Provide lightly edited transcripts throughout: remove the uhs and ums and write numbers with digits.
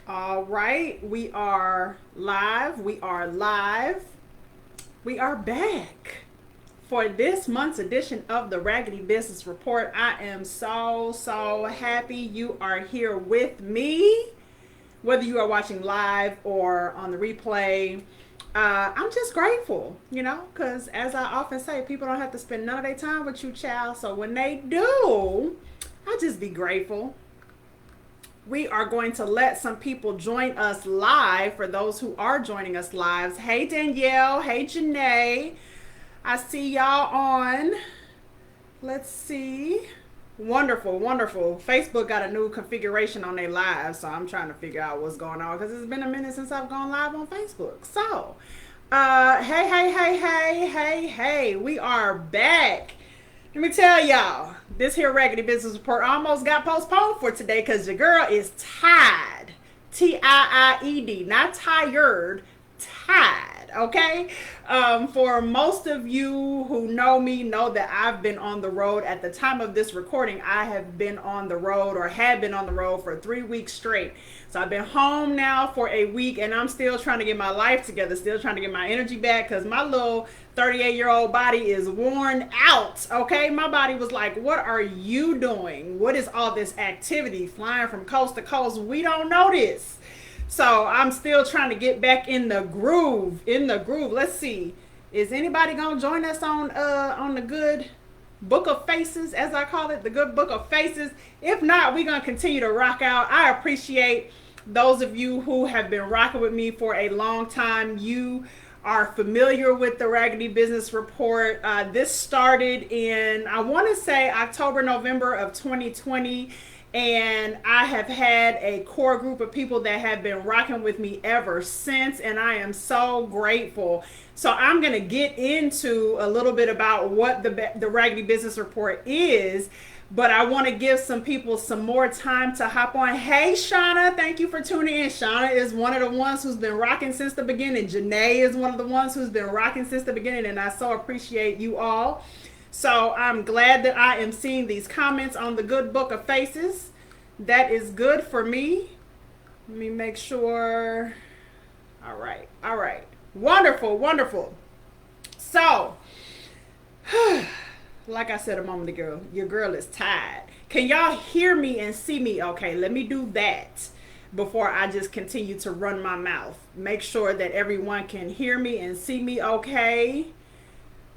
All right, we are live. We are live. We are back for this month's edition of the Raggedy Business Report. I am so happy you are here with me. Whether you are watching live or on the replay, I'm just grateful, because as I often say, people don't have to spend none of their time with you, child. So when they do, I just be grateful. We are going to let some people join us live. For those who are joining us live, hey Danielle, hey Janae, I see y'all on. Let's see. Wonderful. Facebook got a new configuration on their live, so I'm trying to figure out what's going on because it's been a minute since I've gone live on Facebook. So, hey, we are back. Let me tell y'all, this here Raggedy Business Report almost got postponed for today because your girl is tied. Tied, not tired, tied, okay? For most of you who know me, know that I've been on the road. At the time of this recording, I have been on the road or had been on the road for 3 weeks straight. So I've been home now for a week and I'm still trying to get my life together, still trying to get my energy back because my little 38-year-old body is worn out, okay? My body was like, what are you doing? What is all this activity flying from coast to coast? We don't know this. So I'm still trying to get back in the groove, Let's see. Is anybody going to join us on the good book of faces, as I call it, the good book of faces? If not, we're going to continue to rock out. I appreciate those of you who have been rocking with me for a long time. You are familiar with the Raggedy Business Report. This started in, I want to say, October, November of 2020. And I have had a core group of people that have been rocking with me ever since. And I am so grateful. So I'm going to get into a little bit about what the Raggedy Business Report is. But I want to give some people some more time to hop on. Hey, Shauna, thank you for tuning in. Shauna is one of the ones who's been rocking since the beginning. Janae is one of the ones who's been rocking since the beginning. And I so appreciate you all. So I'm glad that I am seeing these comments on the good book of faces. That is good for me. Let me make sure. All right. Wonderful. So, like I said a moment ago, your girl is tired. Can y'all hear me and see me okay? Let me do that before I just continue to run my mouth. Make sure that everyone can hear me and see me okay.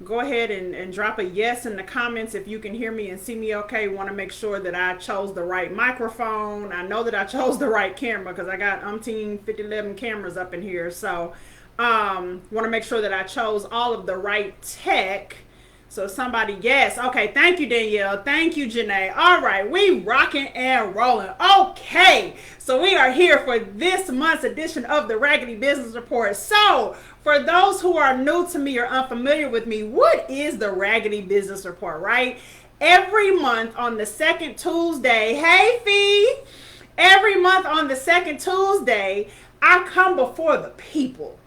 Go ahead and drop a yes in the comments if you can hear me and see me okay. Want to make sure that I chose the right microphone. I know that I chose the right camera because I got 11 cameras up in here. So want to make sure that I chose all of the right tech. So somebody, yes. Okay, thank you, Danielle. Thank you, Janae. All right, we rocking and rolling. Okay, so we are here for this month's edition of the Raggedy Business Report. So for those who are new to me or unfamiliar with me, what is the Raggedy Business Report, right? Every month on the second Tuesday, hey Fee, every month on the second Tuesday, I come before the people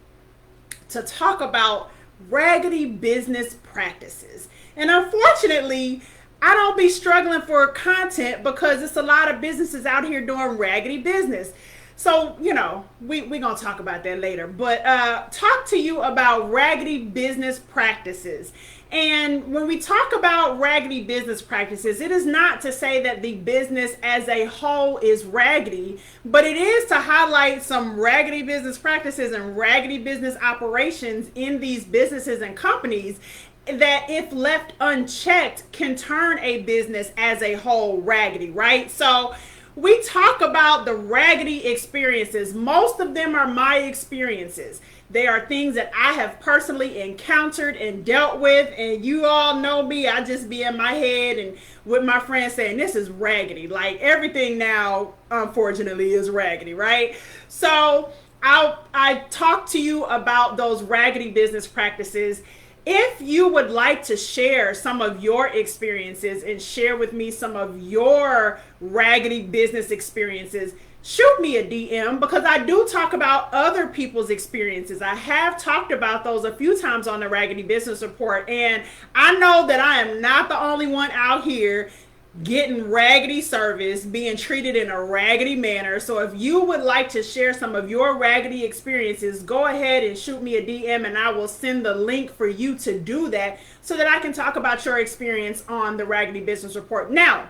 to talk about raggedy business practices. And unfortunately, I don't be struggling for content because it's a lot of businesses out here doing raggedy business. So, we're going to talk about that later. But talk to you about raggedy business practices. And when we talk about raggedy business practices, it is not to say that the business as a whole is raggedy, but it is to highlight some raggedy business practices and raggedy business operations in these businesses and companies that, if left unchecked, can turn a business as a whole raggedy, right? So we talk about the raggedy experiences. Most of them are my experiences. They are things that I have personally encountered and dealt with. And you all know me. I just be in my head and with my friends saying, this is raggedy. Like everything now, unfortunately, is raggedy, right? So I talk to you about those raggedy business practices. If you would like to share some of your experiences and share with me some of your raggedy business experiences, shoot me a DM because I do talk about other people's experiences. I have talked about those a few times on the Raggedy Business Report, and I know that I am not the only one out here getting raggedy service, being treated in a raggedy manner. So if you would like to share some of your raggedy experiences, go ahead and shoot me a DM and I will send the link for you to do that so that I can talk about your experience on the Raggedy Business Report. Now,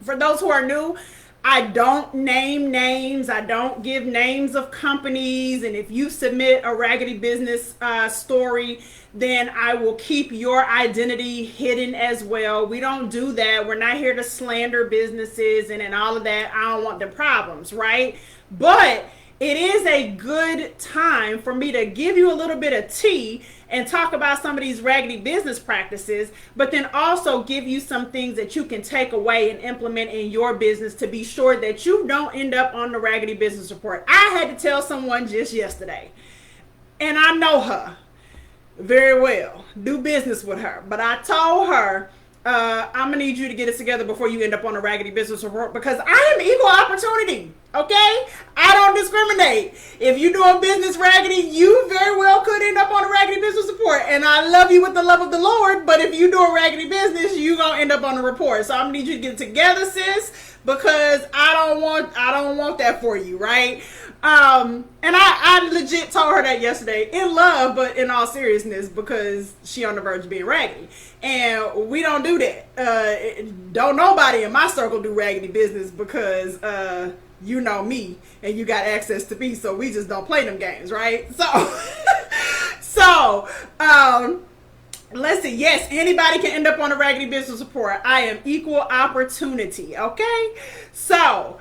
for those who are new, I don't name names. I don't give names of companies. And if you submit a raggedy business story, then I will keep your identity hidden as well. We don't do that. We're not here to slander businesses and all of that. I don't want the problems, right? But it is a good time for me to give you a little bit of tea and talk about some of these raggedy business practices, but then also give you some things that you can take away and implement in your business to be sure that you don't end up on the Raggedy Business Report. I had to tell someone just yesterday, and I know her very well, do business with her, but I told her, I'm gonna need you to get us together before you end up on a Raggedy Business Report, because I am equal opportunity, okay? I don't discriminate. If you're doing business raggedy, you very well could end up on a Raggedy Business Report, and I love you with the love of the Lord, but if you do a raggedy business, you gonna end up on a report. So I'm gonna need you to get it together, sis, because I don't want that for you, right? And I legit told her that yesterday in love, but in all seriousness, because she on the verge of being raggedy. And we don't do that. Don't nobody in my circle do raggedy business because, you know me and you got access to me. So we just don't play them games. Right. So, let's see. Yes, anybody can end up on a Raggedy Business Report. I am equal opportunity. Okay. So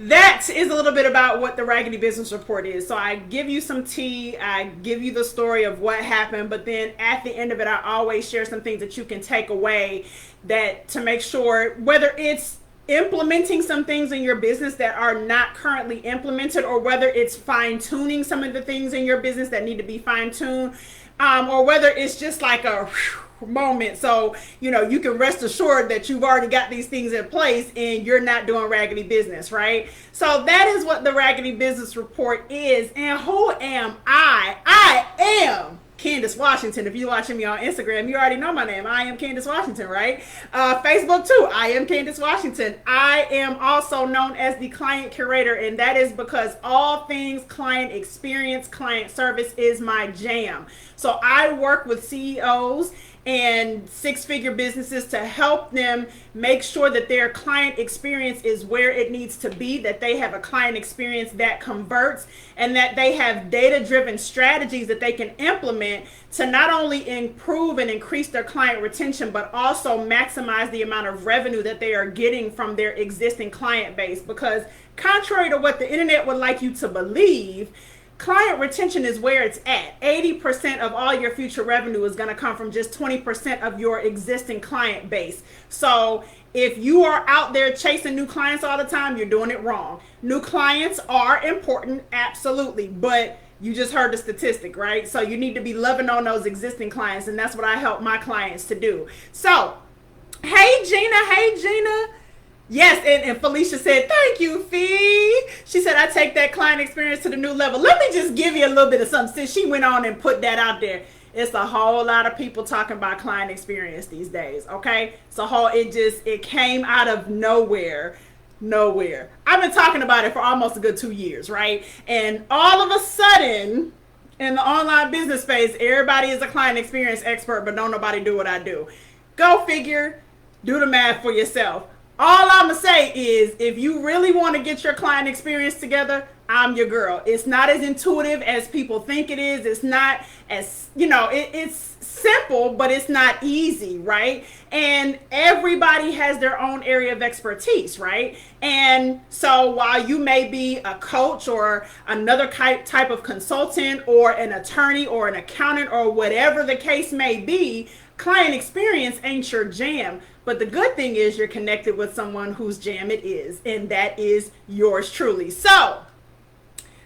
that is a little bit about what the Raggedy Business Report is. So I give you some tea, I give you the story of what happened, but then at the end of it, I always share some things that you can take away that to make sure, whether it's implementing some things in your business that are not currently implemented, or whether it's fine-tuning some of the things in your business that need to be fine-tuned, or whether it's just like a moment, so you can rest assured that you've already got these things in place and you're not doing raggedy business, right? So that is what the Raggedy Business Report is. And who am I? I am Candice Washington. If you're watching me on Instagram, you already know my name. I am Candice Washington, right? Facebook too, I am Candice Washington. I am also known as the client curator, and that is because all things client experience, client service is my jam. So I work with CEOs and six-figure businesses to help them make sure that their client experience is where it needs to be, that they have a client experience that converts, and that they have data-driven strategies that they can implement to not only improve and increase their client retention, but also maximize the amount of revenue that they are getting from their existing client base. Because contrary to what the internet would like you to believe, client retention is where it's at. 80% of all your future revenue is going to come from just 20% of your existing client base. So if you are out there chasing new clients all the time, you're doing it wrong. New clients are important, absolutely, but you just heard the statistic, right? So you need to be loving on those existing clients, and that's what I help my clients to do. So, hey Gina. Yes, and Felicia said, thank you, Fee. She said, I take that client experience to the new level. Let me just give you a little bit of something. Since she went on and put that out there, it's a whole lot of people talking about client experience these days, okay? It came out of nowhere. I've been talking about it for almost a good 2 years, right? And all of a sudden, in the online business space, everybody is a client experience expert, but don't nobody do what I do. Go figure, do the math for yourself. All I'm going to say is, if you really want to get your client experience together, I'm your girl. It's not as intuitive as people think it is. It's not as, it's simple, but it's not easy, right? And everybody has their own area of expertise, right? And so while you may be a coach or another type of consultant or an attorney or an accountant or whatever the case may be, client experience ain't your jam. But the good thing is you're connected with someone whose jam it is, and that is yours truly. So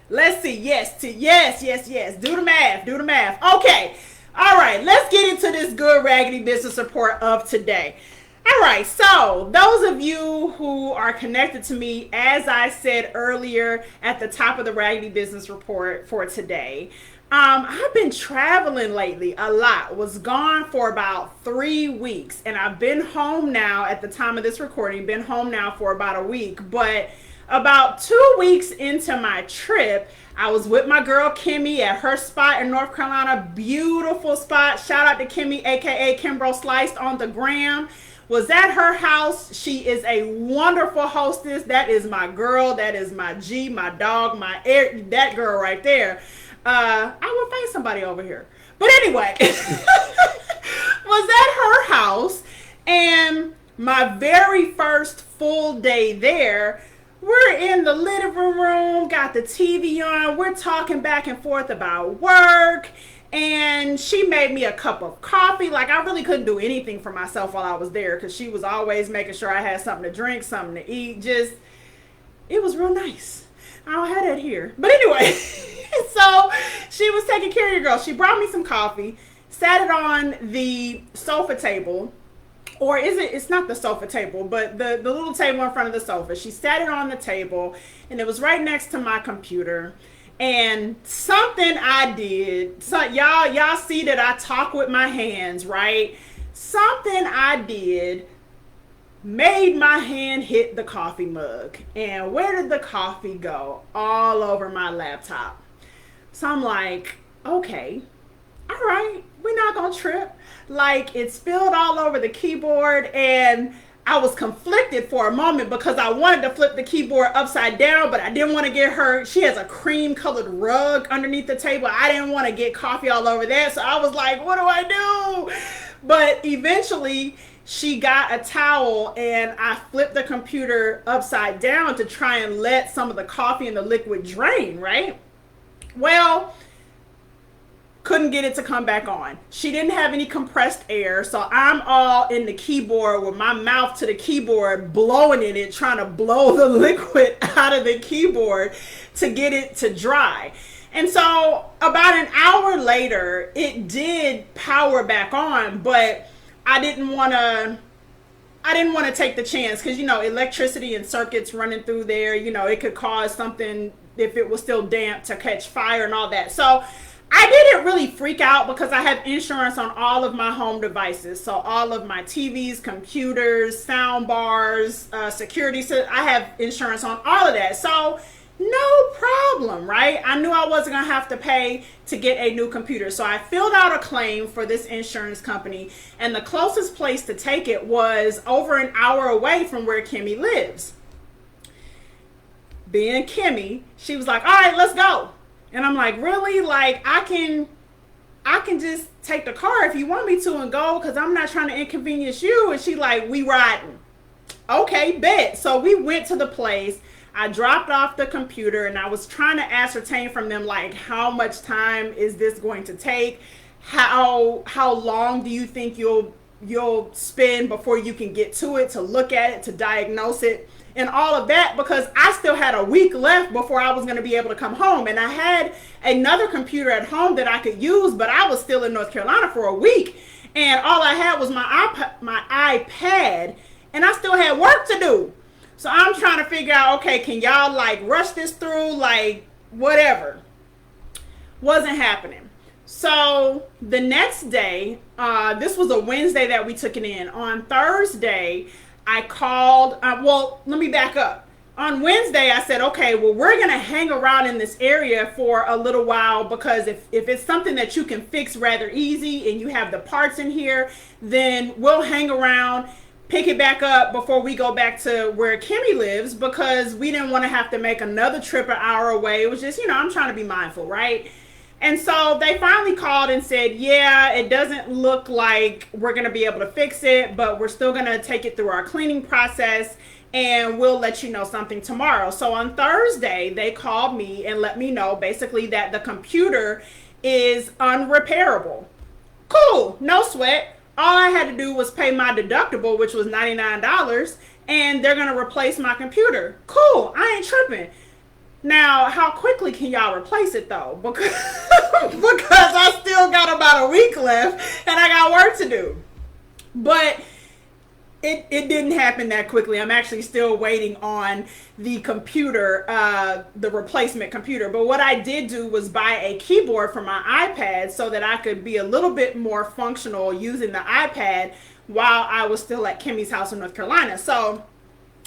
let's see. Yes. Do the math. Okay. All right. Let's get into this good Raggedy Business Report of today. All right, so those of you who are connected to me, as I said earlier at the top of the Raggedy Business Report for today, I've been traveling lately a lot. Was gone for about 3 weeks, and I've been home now at the time of this recording. Been home now for about a week, but about 2 weeks into my trip, I was with my girl Kimmy at her spot in North Carolina. Beautiful spot. Shout out to Kimmy, aka Kimbro Sliced on the gram. Was at her house. She is a wonderful hostess. That is my girl. That is my G, my dog, my air. That girl right there. I will find somebody over here. But anyway, was at her house, and my very first full day there, we're in the living room, got the TV on, we're talking back and forth about work, and she made me a cup of coffee. Like, I really couldn't do anything for myself while I was there because she was always making sure I had something to drink, something to eat. Just, it was real nice. I don't have that here. But anyway, so she was taking care of your girl. She brought me some coffee, sat it on the sofa table. Or it's not the sofa table, but the little table in front of the sofa. She sat it on the table, and it was right next to my computer. And something I did, so y'all see that I talk with my hands, right? Something I did made my hand hit the coffee mug. And where did the coffee go? All over my laptop. So I'm like, okay, all right, we're not gonna trip. Like, it spilled all over the keyboard, and I was conflicted for a moment because I wanted to flip the keyboard upside down, but I didn't want to get her. She has a cream colored rug underneath the table. I didn't want to get coffee all over that. So I was like, what do I do? But eventually she got a towel, and I flipped the computer upside down to try and let some of the coffee and the liquid drain, right? Well, couldn't get it to come back on. She didn't have any compressed air, so I'm all in the keyboard with my mouth to the keyboard, blowing in it, trying to blow the liquid out of the keyboard to get it to dry. And so about an hour later, it did power back on, but I didn't want to take the chance because, you know, electricity and circuits running through there, you know, it could cause something if it was still damp to catch fire and all that. So I didn't really freak out because I have insurance on all of my home devices. So all of my TVs, computers, sound bars, security. So I have insurance on all of that. So no problem, right? I knew I wasn't going to have to pay to get a new computer. So I filled out a claim for this insurance company. And the closest place to take it was over an hour away from where Kimmy lives. Being Kimmy, she was like, all right, let's go. And I'm like, really? Like, I can just take the car if you want me to and go because I'm not trying to inconvenience you. And she like, we riding. Okay, bet. So we went to the place. I dropped off the computer, and I was trying to ascertain from them, like, how much time is this going to take? How long do you think you'll spend before you can get to it, to look at it, to diagnose it? And all of that, because I still had a week left before I was going to be able to come home. And I had another computer at home that I could use, but I was still in North Carolina for a week. And all I had was my iPad, and I still had work to do. So I'm trying to figure out, okay, can y'all like rush this through? Like, whatever. Wasn't happening. So the next day, this was a Wednesday that we took it in. On Thursday, I called, well, let me back up. On Wednesday, I said, okay, well, we're going to hang around in this area for a little while because if it's something that you can fix rather easy and you have the parts in here, then we'll hang around, pick it back up before we go back to where Kimmy lives because we didn't want to have to make another trip an hour away. It was just, you know, I'm trying to be mindful, right? And so they finally called and said, yeah, it doesn't look like we're going to be able to fix it, but we're still going to take it through our cleaning process and we'll let you know something tomorrow. So on Thursday, they called me and let me know basically that the computer is unrepairable. Cool, no sweat. All I had to do was pay my deductible, which was $99, and they're going to replace my computer. Cool, I ain't tripping. Now, how quickly can y'all replace it though? Because I still got about a week left and I got work to do. But It didn't happen that quickly. I'm actually still waiting on the computer, the replacement computer. But what I did do was buy a keyboard for my iPad so that I could be a little bit more functional using the iPad while I was still at Kimmy's house in North Carolina. So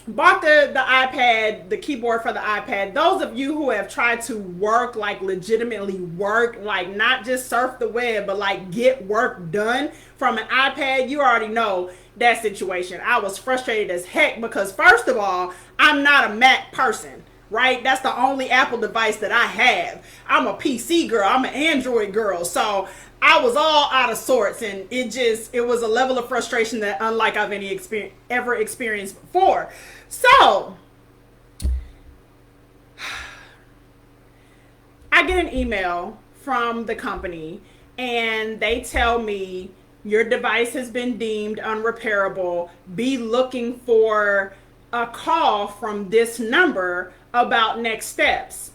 bought the iPad, the keyboard for the iPad. Those of you who have tried to work, like legitimately work, like not just surf the web, but like get work done from an iPad, you already know that situation. I was frustrated as heck because first of all, I'm not a Mac person, right? That's the only Apple device that I have. I'm a PC girl. I'm an Android girl. So I was all out of sorts, and it was a level of frustration that unlike I've ever experienced before. So I get an email from the company and they tell me your device has been deemed unrepairable. Be looking for a call from this number about next steps.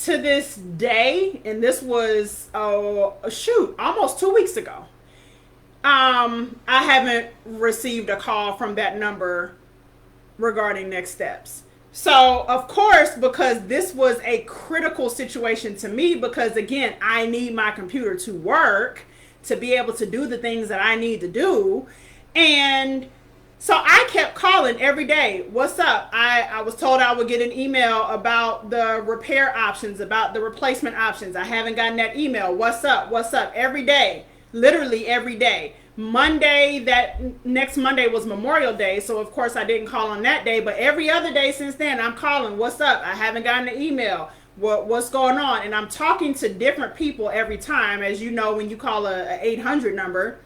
To this day, and this was almost 2 weeks ago, I haven't received a call from that number regarding next steps. So of course, because this was a critical situation to me, because again, I need my computer to work to be able to do the things that I need to do. And so I kept calling every day. What's up? I was told I would get an email about the repair options, about the replacement options. I haven't gotten that email. What's up? What's up? Every day, literally every day. That next Monday was Memorial Day. So of course I didn't call on that day, but every other day since then I'm calling. What's up? I haven't gotten an email. What's going on? And I'm talking to different people every time. As you know, when you call a 800 number,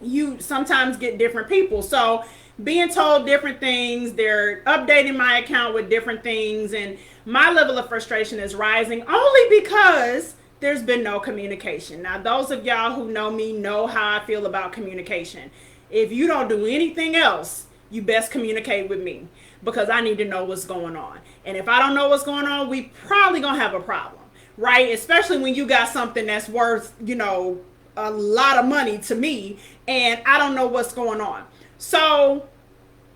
you sometimes get different people. So being told different things, they're updating my account with different things, and my level of frustration is rising only because there's been no communication. Now, those of y'all who know me know how I feel about communication. If you don't do anything else, you best communicate with me because I need to know what's going on. And if I don't know what's going on, we probably gonna have a problem, right? Especially when you got something that's worth, a lot of money to me and I don't know what's going on. So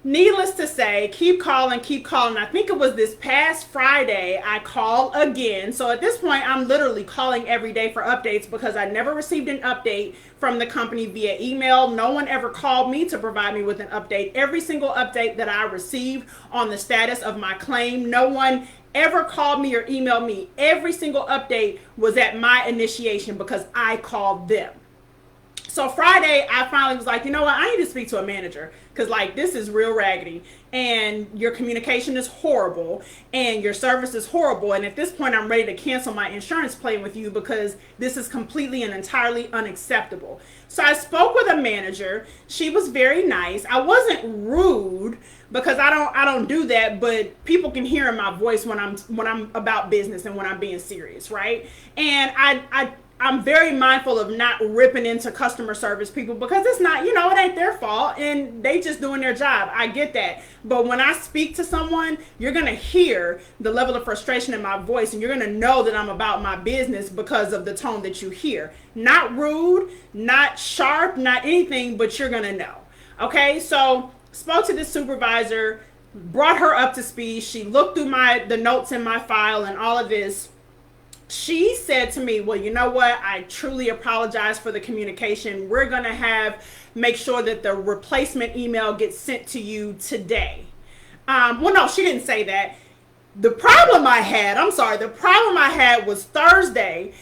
needless to say, keep calling. I think it was this past Friday I called again. So at this point, I'm literally calling every day for updates because I never received an update from the company via email. No one ever called me to provide me with an update. Every single update that I received on the status of my claim, no one ever called me or emailed me. Every single update was at my initiation because I called them. So Friday, I finally was like, you know what? I need to speak to a manager because this is real raggedy and your communication is horrible and your service is horrible. And at this point, I'm ready to cancel my insurance plan with you because this is completely and entirely unacceptable. So I spoke with a manager. She was very nice. I wasn't rude because I don't do that, but people can hear in my voice when I'm about business and when I'm being serious, right? And I'm very mindful of not ripping into customer service people because it's not, it ain't their fault and they just doing their job. I get that. But when I speak to someone, you're going to hear the level of frustration in my voice and you're going to know that I'm about my business because of the tone that you hear. Not rude, not sharp, not anything, but you're going to know. Okay, so spoke to the supervisor, brought her up to speed. She looked through the notes in my file and all of this. She said to me, well, you know what? I truly apologize for the communication. We're going to make sure that the replacement email gets sent to you today. Well, no, she didn't say that. The problem I had was Thursday.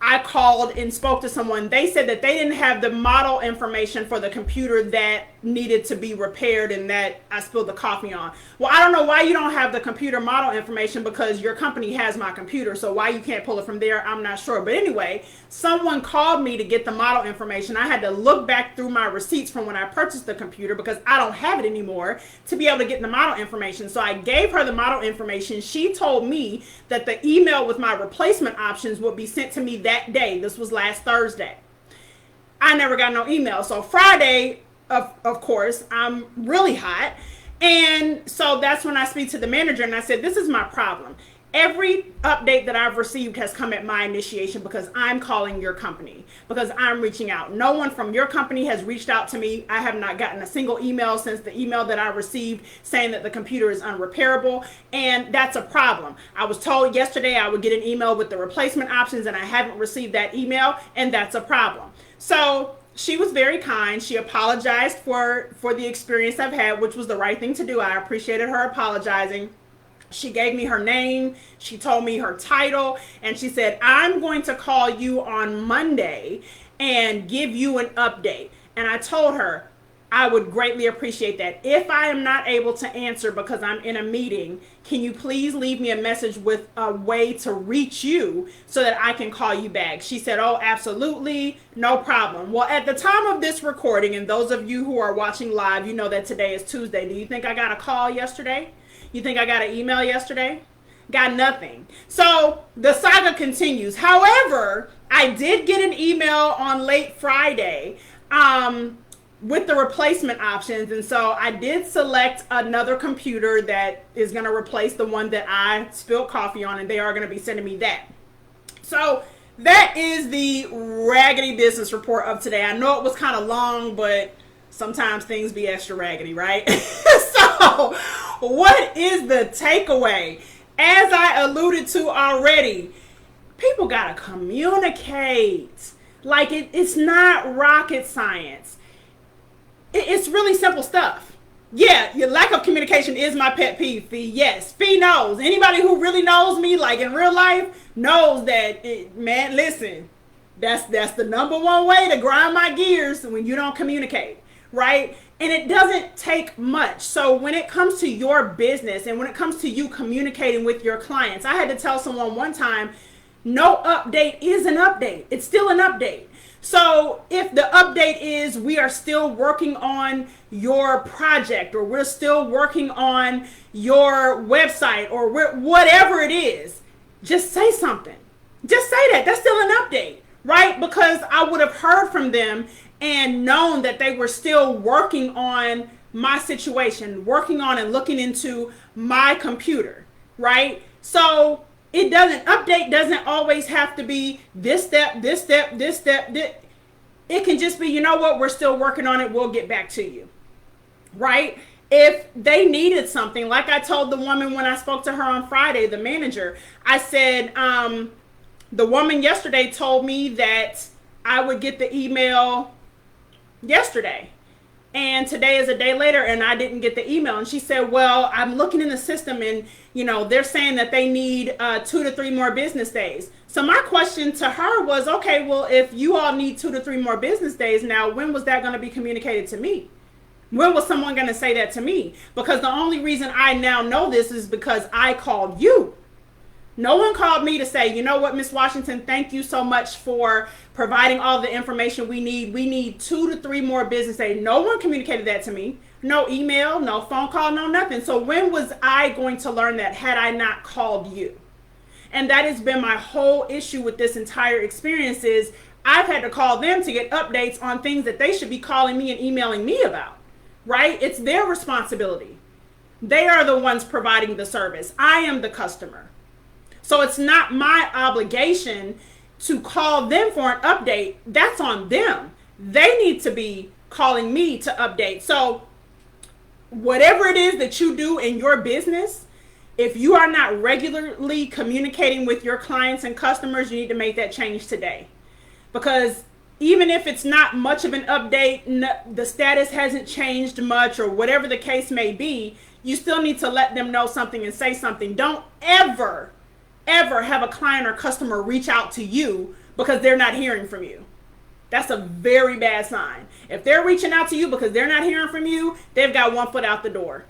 I called and spoke to someone. They said that they didn't have the model information for the computer that needed to be repaired and that I spilled the coffee on. Well, I don't know why you don't have the computer model information because your company has my computer. So why you can't pull it from there, I'm not sure. But anyway, someone called me to get the model information. I had to look back through my receipts from when I purchased the computer because I don't have it anymore to be able to get the model information. So I gave her the model information. She told me that the email with my replacement options would be sent to me that day. This was last Thursday. I never got no email. So Friday, of course, I'm really hot. And so that's when I speak to the manager and I said, this is my problem. Every update that I've received has come at my initiation because I'm calling your company, because I'm reaching out. No one from your company has reached out to me. I have not gotten a single email since the email that I received saying that the computer is unrepairable, and that's a problem. I was told yesterday I would get an email with the replacement options, and I haven't received that email, and that's a problem. So she was very kind. She apologized for the experience I've had, which was the right thing to do. I appreciated her apologizing. She gave me her name, she told me her title, and she said, I'm going to call you on Monday and give you an update. And I told her I would greatly appreciate that. If I am not able to answer because I'm in a meeting, can you please leave me a message with a way to reach you so that I can call you back? She said, oh, absolutely, no problem. Well, at the time of this recording, and those of you who are watching live, you know that today is Tuesday. Do you think I got a call yesterday? You think I got an email yesterday? Got nothing. So the saga continues. However, I did get an email on late Friday with the replacement options. And so I did select another computer that is going to replace the one that I spilled coffee on, and they are going to be sending me that. So that is the Raggedy Business Report of today. I know it was kind of long, but sometimes things be extra raggedy, right? So what is the takeaway? As I alluded to already, people gotta communicate. Like it's not rocket science. It's really simple stuff. Yeah, your lack of communication is my pet peeve, Fee. Yes, Fee knows. Anybody who really knows me, like in real life, knows that, man, listen, that's the number one way to grind my gears when you don't communicate, right? And it doesn't take much. So when it comes to your business and when it comes to you communicating with your clients, I had to tell someone one time, no update is an update. It's still an update. So if the update is we are still working on your project, or we're still working on your website, or whatever it is, just say something. Just say that. That's still an update, right? Because I would have heard from them and known that they were still working on my situation, working on and looking into my computer, right? So update doesn't always have to be this step, this step, this step. It can just be, you know what, we're still working on it, we'll get back to you, right? If they needed something, like I told the woman when I spoke to her on Friday, the manager, I said, the woman yesterday told me that I would get the email yesterday, and today is a day later and I didn't get the email. And she said, well, I'm looking in the system and they're saying that they need 2 to 3 more business days. So my question to her was, okay, well, if you all need 2 to 3 more business days, now when was that going to be communicated to me? When was someone going to say that to me? Because the only reason I now know this is because I called you. No one called me to say, you know what, Miss Washington, thank you so much for providing all the information we need. We need 2 to 3 more business days. No one communicated that to me. No email, no phone call, no nothing. So when was I going to learn that had I not called you? And that has been my whole issue with this entire experience is I've had to call them to get updates on things that they should be calling me and emailing me about, right? It's their responsibility. They are the ones providing the service. I am the customer. So it's not my obligation to call them for an update. That's on them. They need to be calling me to update. So whatever it is that you do in your business, if you are not regularly communicating with your clients and customers, you need to make that change today. Because even if it's not much of an update, the status hasn't changed much or whatever the case may be, you still need to let them know something and say something. Don't ever have a client or customer reach out to you because they're not hearing from you. That's a very bad sign. If they're reaching out to you because they're not hearing from you, they've got one foot out the door.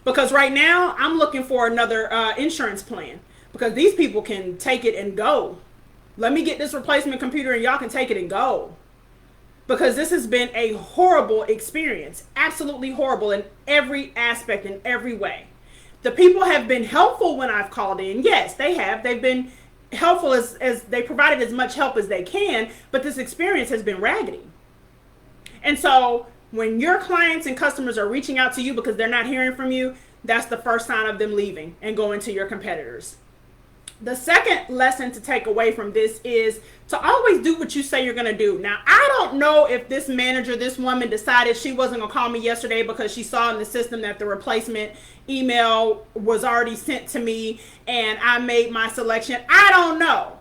Because right now, I'm looking for another insurance plan because these people can take it and go. Let me get this replacement computer and y'all can take it and go. Because this has been a horrible experience. Absolutely horrible in every aspect, in every way. The people have been helpful when I've called in. Yes, they have. They've been helpful as they provided as much help as they can, but this experience has been raggedy. And so when your clients and customers are reaching out to you because they're not hearing from you, that's the first sign of them leaving and going to your competitors. The second lesson to take away from this is to always do what you say you're going to do. Now, I don't know if this manager, this woman, decided she wasn't going to call me yesterday because she saw in the system that the replacement email was already sent to me and I made my selection. I don't know.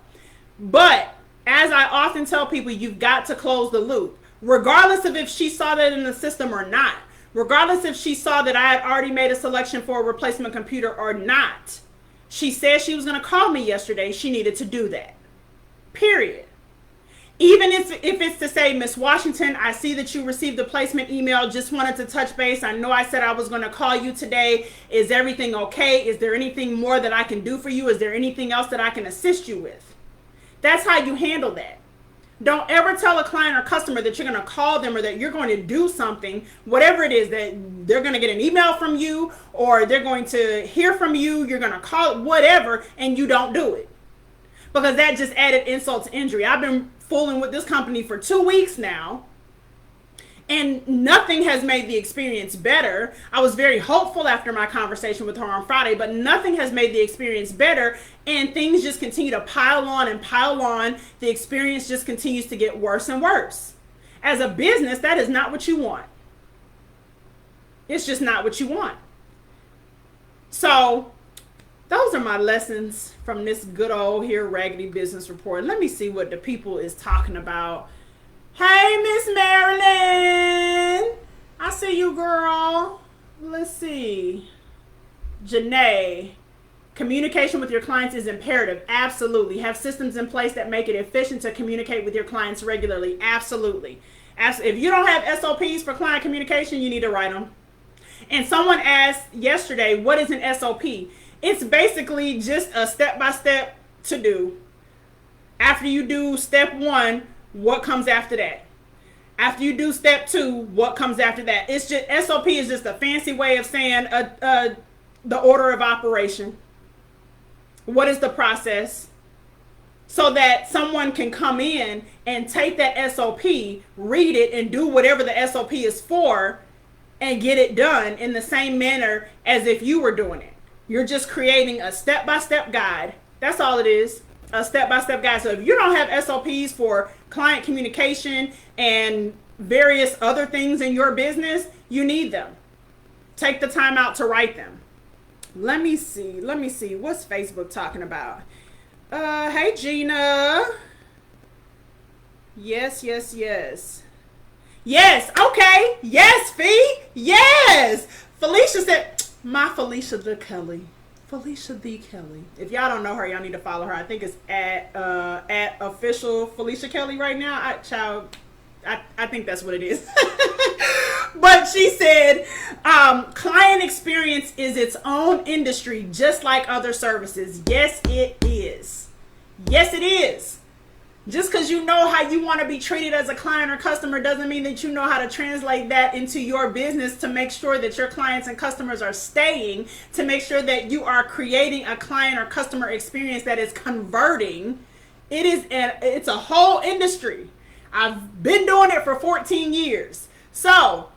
But as I often tell people, you've got to close the loop. Regardless of if she saw that in the system or not. Regardless if she saw that I had already made a selection for a replacement computer or not. She said she was going to call me yesterday. She needed to do that. Period. Even if it's to say, Miss Washington, I see that you received the placement email. Just wanted to touch base. I know I said I was going to call you today. Is everything okay? Is there anything more that I can do for you? Is there anything else that I can assist you with? That's how you handle that. Don't ever tell a client or customer that you're going to call them or that you're going to do something, whatever it is, that they're going to get an email from you or they're going to hear from you, you're going to call it, whatever, and you don't do it. Because that just added insult to injury. I've been fooling with this company for 2 weeks now, and nothing has made the experience better. I was very hopeful after my conversation with her on Friday, but nothing has made the experience better, and things just continue to pile on and pile on. The experience just continues to get worse and worse. As a business, that is not what you want. It's just not what you want. So those are my lessons from this good old here Raggedy Business Report. Let me see what the people is talking about. Hey, Miss Marilyn. I see you, girl. Let's see. Janae. Communication with your clients is imperative. Absolutely. Have systems in place that make it efficient to communicate with your clients regularly. Absolutely. If you don't have SOPs for client communication, you need to write them. And someone asked yesterday, what is an SOP? It's basically just a step-by-step to-do. After you do step 1, what comes after that? After you do step 2, what comes after that? It's just SOP is just a fancy way of saying the order of operation. What is the process? So that someone can come in and take that SOP, read it, and do whatever the SOP is for, and get it done in the same manner as if you were doing it. You're just creating a step-by-step guide. That's all it is. A step-by-step guide. So if you don't have SOPs for client communication and various other things in your business, you need them. Take the time out to write them. Let me see. What's Facebook talking about? Hey, Gina. Yes. Yes, okay. Yes, Fee. Yes. Felicia said, my Felicia the Kelly. Felicia the Kelly. If y'all don't know her, y'all need to follow her. I think it's at official Felicia Kelly right now. I think that's what it is. But she said, client experience is its own industry, just like other services. Yes, it is. Yes, it is. Just because you know how you want to be treated as a client or customer doesn't mean that you know how to translate that into your business to make sure that your clients and customers are staying, to make sure that you are creating a client or customer experience that is converting. It's a whole industry. I've been doing it for 14 years. So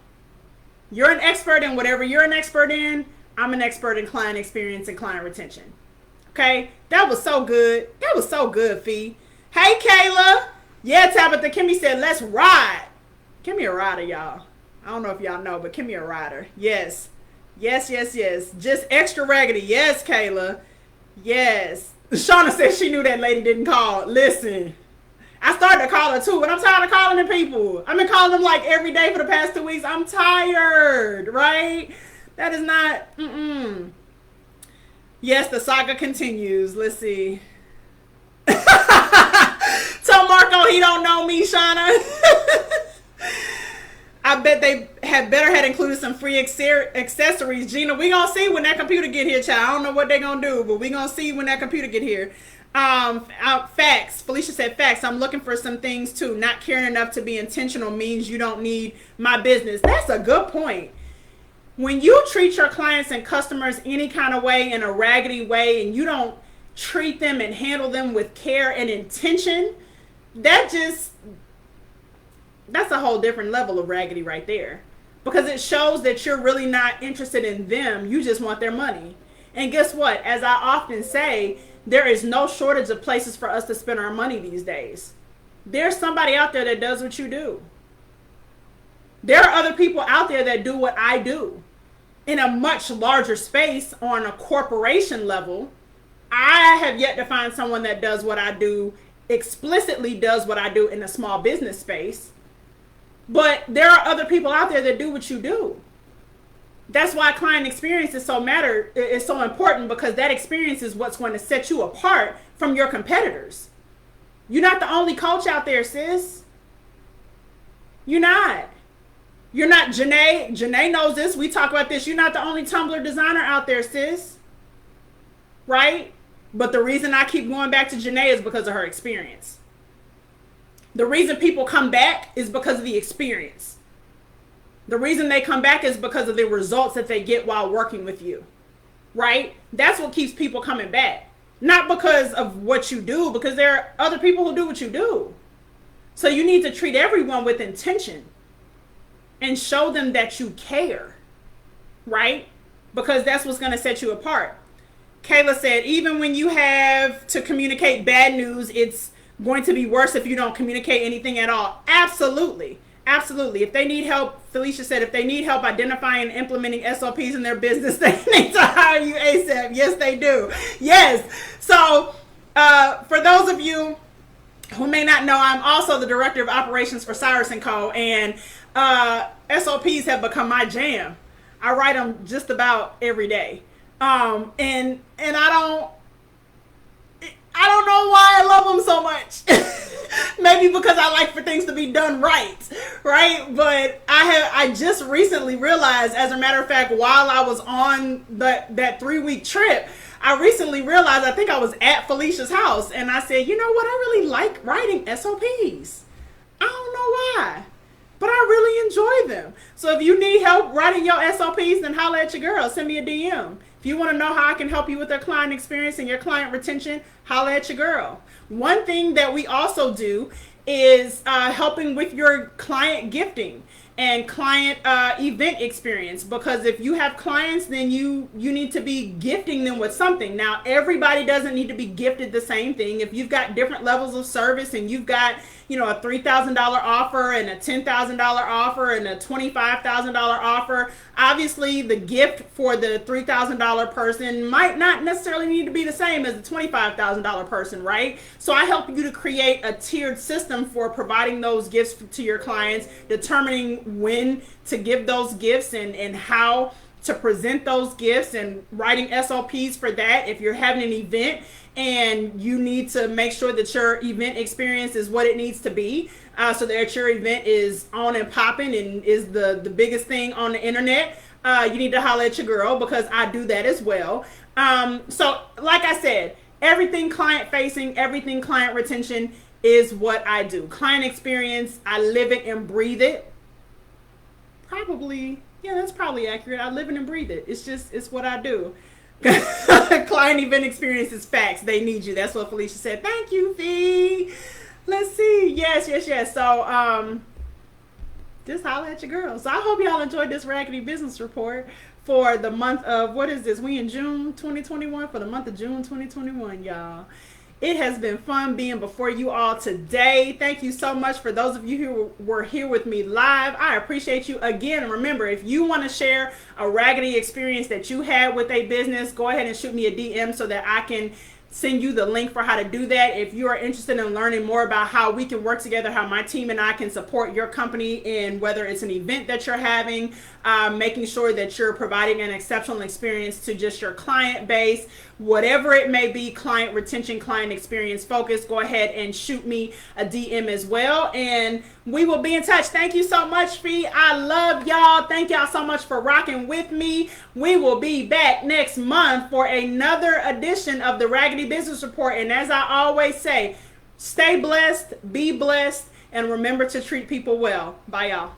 you're an expert in whatever you're an expert in. I'm an expert in client experience and client retention. Okay? That was so good. That was so good, Fee. Hey, Kayla. Yeah, Tabitha. Kimmy said, let's ride. Give me a rider, y'all. I don't know if y'all know, but give me a rider. Yes. Just extra raggedy. Yes, Kayla. Yes. Shauna said she knew that lady didn't call. Listen. I started to call her too, but I'm tired of calling them people. I've been calling them like every day for the past 2 weeks. I'm tired, right? That is not, Yes, the saga continues. Let's see. Tell Marco he don't know me, Shauna. I bet they had included some free accessories. Gina, we gonna see when that computer get here, child. I don't know what they gonna do, but we gonna see when that computer get here. Facts. Felicia said facts. I'm looking for some things too. Not caring enough to be intentional means you don't need my business. That's a good point. When you treat your clients and customers any kind of way, in a raggedy way, and you don't treat them and handle them with care and intention, that's a whole different level of raggedy right there, because it shows that you're really not interested in them. You just want their money. And guess what? As I often say, there is no shortage of places for us to spend our money these days. There's somebody out there that does what you do. There are other people out there that do what I do in a much larger space on a corporation level. I have yet to find someone that does what I do, explicitly does what I do in a small business space. But there are other people out there that do what you do. That's why client experience is so important, because that experience is what's going to set you apart from your competitors. You're not the only coach out there, sis. You're not. You're not Janae. Janae knows this. We talk about this. You're not the only Tumblr designer out there, sis. Right? But the reason I keep going back to Janae is because of her experience. The reason people come back is because of the experience. The reason they come back is because of the results that they get while working with you. Right? That's what keeps people coming back. Not because of what you do, because there are other people who do what you do. So you need to treat everyone with intention and show them that you care. Right? Because that's what's going to set you apart. Kayla said, even when you have to communicate bad news, it's going to be worse if you don't communicate anything at all. Absolutely. Absolutely. If they need help, Felicia said, if they need help identifying and implementing SOPs in their business, they need to hire you ASAP. Yes, they do. Yes. So for those of you who may not know, I'm also the director of operations for Cyrus & Co. And SOPs have become my jam. I write them just about every day. And I don't know why I love them so much. Maybe because I like for things to be done right? But I just recently realized, as a matter of fact, while I was on that 3-week trip, I recently realized, I think I was at Felicia's house, and I said, you know what? I really like writing SOPs. I don't know why, but I really enjoy them. So if you need help writing your SOPs, then holla at your girl. Send me a DM. If you want to know how I can help you with your client experience and your client retention, holla at your girl. One thing that we also do is helping with your client gifting and client event experience, because if you have clients, then you need to be gifting them with something. Now, everybody doesn't need to be gifted the same thing. If you've got different levels of service and you've got, a $3,000 offer and a $10,000 offer and a $25,000 offer, obviously the gift for the $3,000 person might not necessarily need to be the same as the $25,000 person, right? So I help you to create a tiered system for providing those gifts to your clients, determining when to give those gifts and how to present those gifts, and writing SOPs for that. If you're having an event and you need to make sure that your event experience is what it needs to be, so that your event is on and popping and is the biggest thing on the internet, you need to holler at your girl, because I do that as well. So like I said, everything client facing, everything client retention is what I do. Client experience, I live it and breathe it. Probably, yeah, that's probably accurate. I live it and breathe it. It's what I do. Client event experience is facts. They need you. That's what Felicia said. Thank you, Fee. Let's see. Yes. So, just holler at your girl. So I hope y'all enjoyed this Raggedy Business Report for the month of, what is this? We in June 2021, for the month of June 2021, y'all. It has been fun being before you all today. Thank you so much for those of you who were here with me live. I appreciate you. Again, remember, if you want to share a Raggedy experience that you had with a business, go ahead and shoot me a DM so that I can send you the link for how to do that. If you are interested in learning more about how we can work together, how my team and I can support your company in whether it's an event that you're having, making sure that you're providing an exceptional experience to just your client base, whatever it may be, client retention, client experience focus, go ahead and shoot me a DM as well, and we will be in touch. Thank you so much, Fee. I love y'all. Thank y'all so much for rocking with me. We will be back next month for another edition of the Raggedy Business Report, and as I always say, stay blessed, be blessed, and remember to treat people well. Bye, y'all.